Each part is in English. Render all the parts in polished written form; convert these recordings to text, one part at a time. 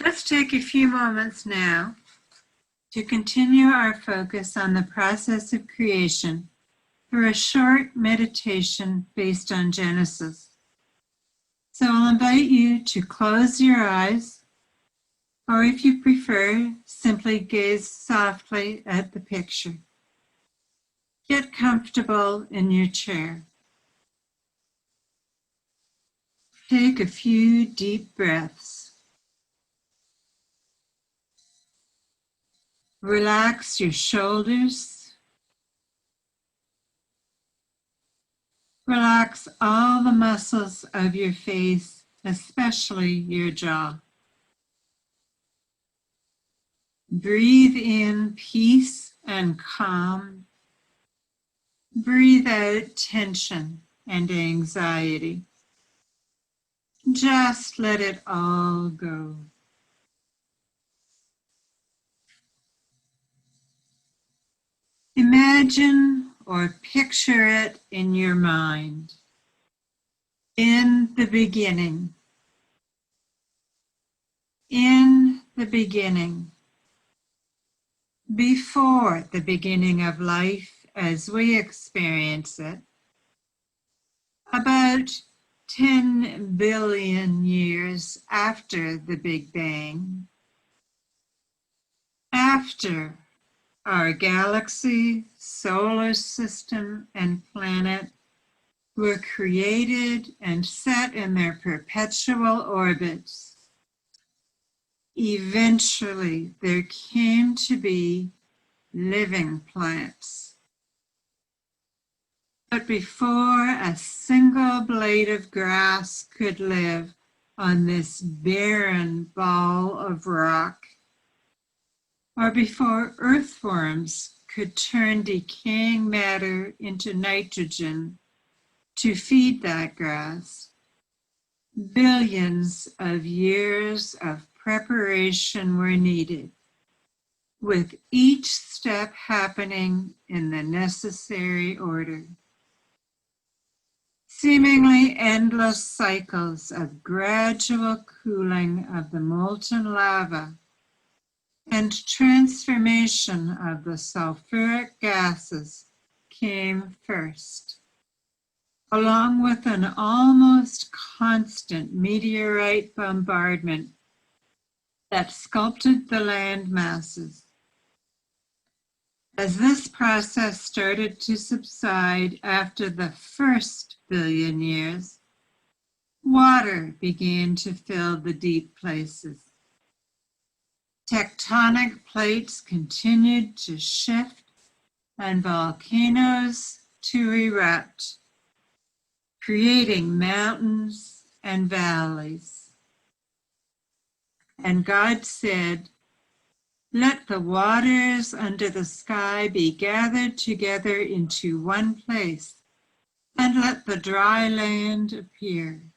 Let's take a few moments now to continue our focus on the process of creation through a short meditation based on Genesis. So I'll invite you to close your eyes, or if you prefer, simply gaze softly at the picture. Get comfortable in your chair. Take a few deep breaths. Relax your shoulders. Relax all the muscles of your face, especially your jaw. Breathe in peace and calm. Breathe out tension and anxiety. Just let it all go. Imagine or picture it in your mind. In the beginning. In the beginning. Before the beginning of life as we experience it. About 10 billion years after the Big Bang. After our galaxy, solar system, and planet were created and set in their perpetual orbits. Eventually, there came to be living plants. But before a single blade of grass could live on this barren ball of rock, or before earthworms could turn decaying matter into nitrogen to feed that grass, billions of years of preparation were needed, with each step happening in the necessary order. Seemingly endless cycles of gradual cooling of the molten lava and transformation of the sulfuric gases came first, along with an almost constant meteorite bombardment that sculpted the land masses. As this process started to subside after the first billion years, water began to fill the deep places. Tectonic plates continued to shift and volcanoes to erupt, creating mountains and valleys. And God said, "Let the waters under the sky be gathered together into one place, and let the dry land appear."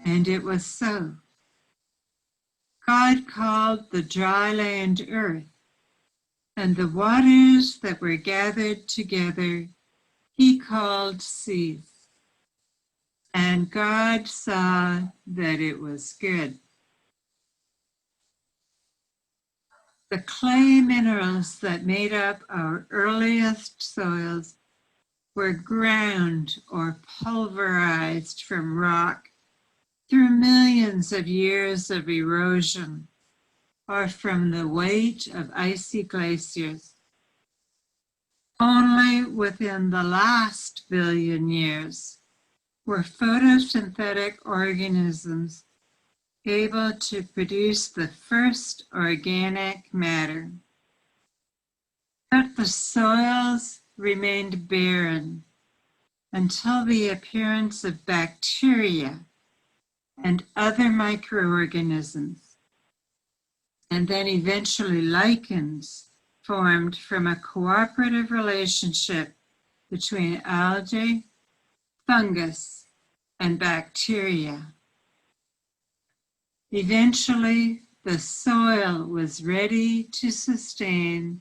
And it was so. God called the dry land earth, and the waters that were gathered together he called seas. And God saw that it was good. The clay minerals that made up our earliest soils were ground or pulverized from rock through millions of years of erosion or from the weight of icy glaciers. Only within the last billion years were photosynthetic organisms able to produce the first organic matter. But the soils remained barren until the appearance of bacteria and other microorganisms, and then eventually lichens formed from a cooperative relationship between algae, fungus, and bacteria. Eventually, the soil was ready to sustain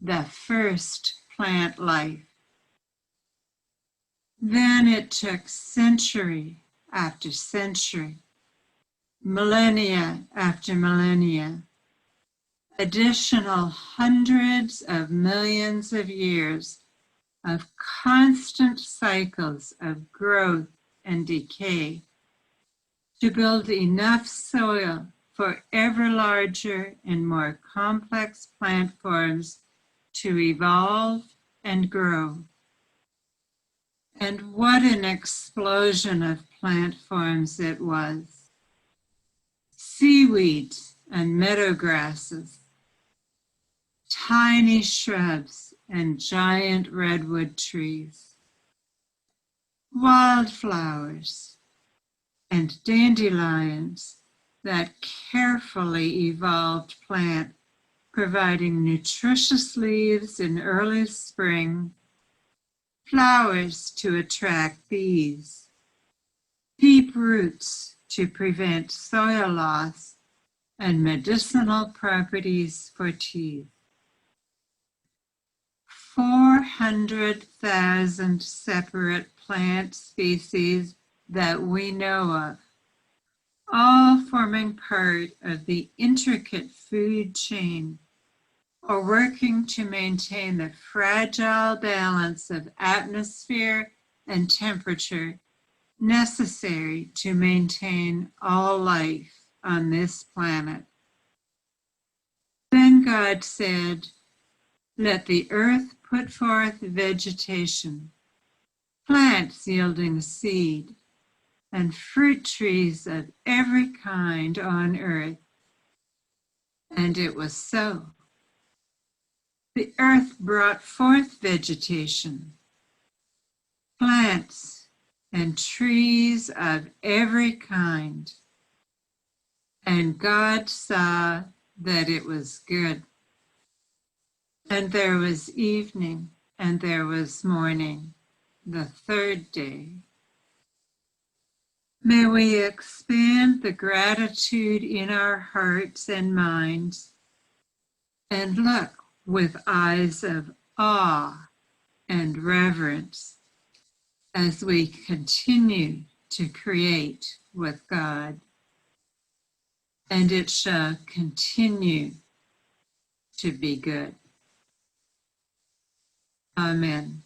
the first plant life. Then it took century after century millennia after millennia, additional hundreds of millions of years of constant cycles of growth and decay to build enough soil for ever larger and more complex plant forms to evolve and grow. And what an explosion of plant forms it was. Seaweeds and meadow grasses, tiny shrubs and giant redwood trees, wildflowers and dandelions, that carefully evolved plant providing nutritious leaves in early spring, flowers to attract bees, deep roots to prevent soil loss, and medicinal properties for teeth. 400,000 separate plant species that we know of, all forming part of the intricate food chain, or working to maintain the fragile balance of atmosphere and temperature necessary to maintain all life on this planet. Then God said, "Let the earth put forth vegetation, plants yielding seed, and fruit trees of every kind on earth." And it was so. The earth brought forth vegetation, plants, and trees of every kind. And God saw that it was good. And there was evening, and there was morning, the third day. May we expand the gratitude in our hearts and minds and look with eyes of awe and reverence as we continue to create with God. And it shall continue to be good. Amen.